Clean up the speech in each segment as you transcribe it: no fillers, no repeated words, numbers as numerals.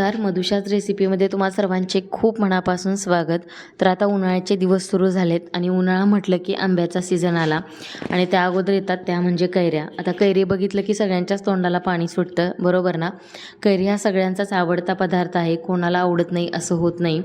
नमस्कार, मधुशाच रेसिपीमध्ये तुम्हा सर्वांचे खूप मनापासून स्वागत। तर आता उन्हाळ्याचे दिवस सुरू झालेत आणि उन्हाळा म्हटलं की आंब्याचा सीझन आला आणि त्या अगोदर येतात त्या म्हणजे कैऱ्या। आता कैरी बघितलं की सगळ्यांच्याच तोंडाला पाणी सुटतं, बरोबर ना? कैरी हा सगळ्यांचाच आवडता पदार्थ आहे, कोणाला आवडत नाही असं होत नाही।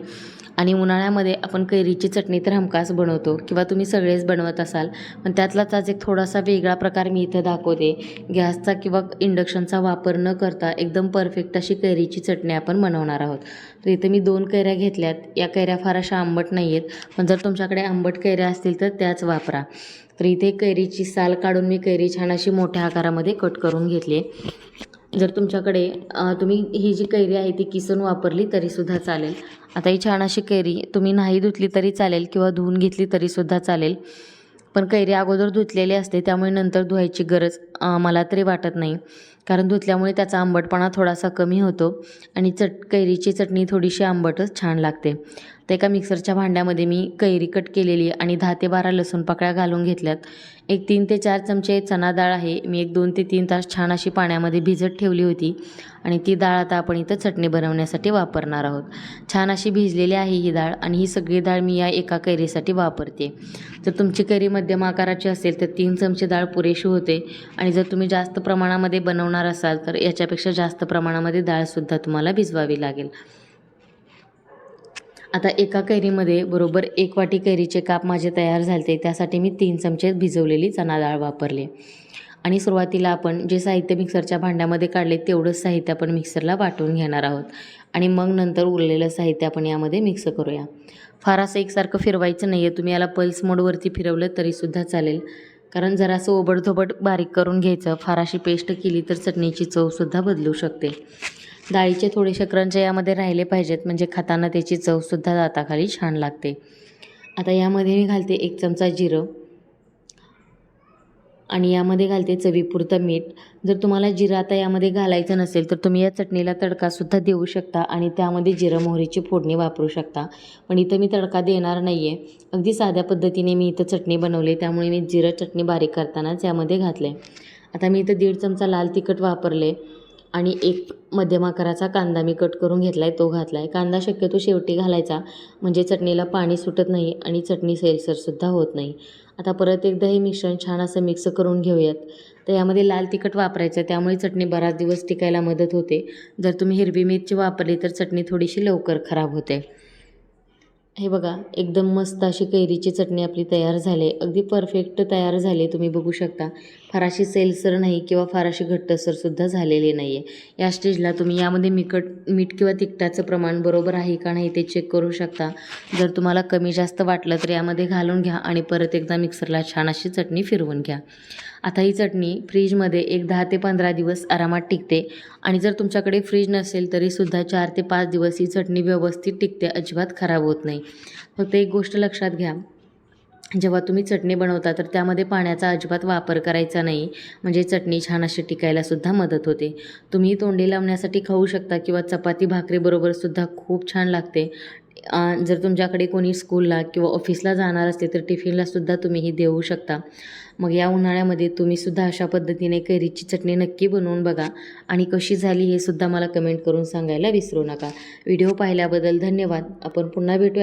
आणि उन्हाळ्यामध्ये आपण कैरीची चटणी तर हमखास बनवतो किंवा तुम्ही सगळेच बनवत असाल, पण त्यातलाच आज एक थोडासा वेगळा प्रकार मी इथं दाखवते। गॅसचा किंवा इंडक्शनचा वापर न करता एकदम परफेक्ट अशी कैरीची चटणी आपण बनवणार आहोत। तर इथे मी 2 कैऱ्या घेतल्यात। या कैऱ्या फार अशा आंबट नाही आहेत, पण जर तुमच्याकडे आंबट कैऱ्या असतील तर त्याच वापरा। तर इथे कैरीची साल काढून मी कैरी छान अशी मोठ्या आकारामध्ये कट करून घेतली। जर तुमच्याकडे तुम्ही ही जी कैरी आहे ती किसून वापरली तरीसुद्धा चालेल। आता ही छान अशी कैरी तुम्ही नाही धुतली तरी चालेल किंवा धुवून घेतली तरीसुद्धा चालेल, पण कैरी अगोदर धुतलेली असते त्यामुळे नंतर धुवायची गरज मला तरी वाटत नाही, कारण धुतल्यामुळे त्याचा आंबटपणा थोडासा कमी होतो आणि कैरीची चटणी थोडीशी आंबटच छान लागते। तर एका मिक्सरच्या भांड्यामध्ये मी कैरी कट केलेली आणि 10 ते 12 लसूण पाकळ्या घालून घेतल्यात। एक 3 ते 4 चमचे चणा डाळ आहे, मी एक 2 ते 3 तास छान अशी पाण्यामध्ये भिजत ठेवली होती आणि ती डाळ आता आपण इथं चटणी बनवण्यासाठी वापरणार आहोत। छान अशी भिजलेली आहे ही डाळ आणि ही सगळी डाळ मी या एका कैरीसाठी वापरते। जर तुमची कैरी मध्यम आकाराची असेल तर 3 चमचे डाळ पुरेशी होते आणि जर तुम्ही जास्त प्रमाणामध्ये बनवणार असाल तर याच्यापेक्षा जास्त प्रमाणामध्ये डाळसुद्धा तुम्हाला भिजवावी लागेल। आता एका कैरीमध्ये बरोबर 1 वाटी कैरीचे काप माझे तयार झाले, त्यासाठी मी 3 चमचे भिजवलेली चणा डाळ वापरले। आणि सुरुवातीला आपण जे साहित्य मिक्सरच्या भांड्यामध्ये काढले तेवढंच साहित्य आपण मिक्सरला वाटून घेणार आहोत आणि मग नंतर उरलेलं साहित्य आपण यामध्ये मिक्स करूया। फार असं एकसारखं फिरवायचं नाही आहे, तुम्ही याला पल्स मोडवरती फिरवलं तरीसुद्धा चालेल, कारण जरासं ओबडधोबड बारीक करून घ्यायचं। फार अशी पेस्ट केली तर चटणीची चवसुद्धा बदलू शकते। डाळीचे थोडेसे क्रंच यामध्ये राहिले पाहिजेत, म्हणजे खाताना त्याची चवसुद्धा दाताखाली छान लागते। आता यामध्ये मी घालते 1 चमचा जिरं आणि यामध्ये घालते चवीपुरतं मीठ। जर तुम्हाला जिरं आता यामध्ये घालायचं नसेल तर तुम्ही या चटणीला तडकासुद्धा देऊ शकता आणि त्यामध्ये जिरं मोहरीची फोडणी वापरू शकता, पण इथं मी तडका देणार नाही आहे। अगदी साध्या पद्धतीने मी इथं चटणी बनवली, त्यामुळे मी जिरं चटणी बारीक करतानाच यामध्ये घातले। आता मी इथं 1.5 चमचा लाल तिखट वापरले आणि 1 मध्यम आकाराचा कांदा मी कट करून घेतला आहे, तो घातला आहे। कांदा शक्यतो शेवटी घालायचा, म्हणजे चटणीला पाणी सुटत नाही आणि चटणी सैलसरसुद्धा होत नाही। आता परत एकदा हे मिश्रण छान असं मिक्स करून घेऊयात। तर यामध्ये लाल तिखट वापरायचं, त्यामुळे चटणी बराच दिवस टिकायला मदत होते। जर तुम्ही हिरवी मिरची वापरली तर चटणी थोडीशी लवकर खराब होते। हे बघा, एकदम मस्त अशी कैरीची चटणी आपली तयार झाली आहे, अगदी परफेक्ट तयार झाली आहे, तुम्ही बघू शकता। फार अशी सैलसर नाही किंवा फार अशी घट्टसरसुद्धा झालेली नाही आहे। या स्टेजला तुम्ही यामध्ये मीठ किंवा तिखटाचं प्रमाण बरोबर आहे का नाही ते चेक करू शकता। जर तुम्हाला कमी जास्त वाटलं तर यामध्ये घालून घ्या आणि परत एकदा मिक्सरला छान अशी चटणी फिरवून घ्या। आता ही चटणी फ्रीजमध्ये एक 10 ते 15 दिवस आरामात टिकते आणि जर तुमच्याकडे फ्रीज नसेल तरीसुद्धा 4 ते 5 दिवस ही चटणी व्यवस्थित टिकते, अजिबात खराब होत नाही। फक्त एक गोष्ट लक्षात घ्या, जेव्हा तुम्ही चटणी बनवता तर त्यामध्ये पाण्याचा अजिबात वापर करायचा नाही, म्हणजे चटणी छान अशी टिकायलासुद्धा मदत होते। तुम्ही तोंडी लावण्यासाठी खाऊ शकता किंवा चपाती भाकरीबरोबरसुद्धा खूप छान लागते। जर तुमच्याकडे कोणी स्कूलला किंवा ऑफिसला जाणार असते तर टिफिनलासुद्धा तुम्ही ही देऊ शकता। मग या उन्हाळ्यामध्ये तुम्हीसुद्धा अशा पद्धतीने कैरीची चटणी नक्की बनवून बघा आणि कशी झाली हे सुद्धा मला कमेंट करून सांगायला विसरू नका। व्हिडिओ पाहिल्याबद्दल धन्यवाद। आपण पुन्हा भेटूया।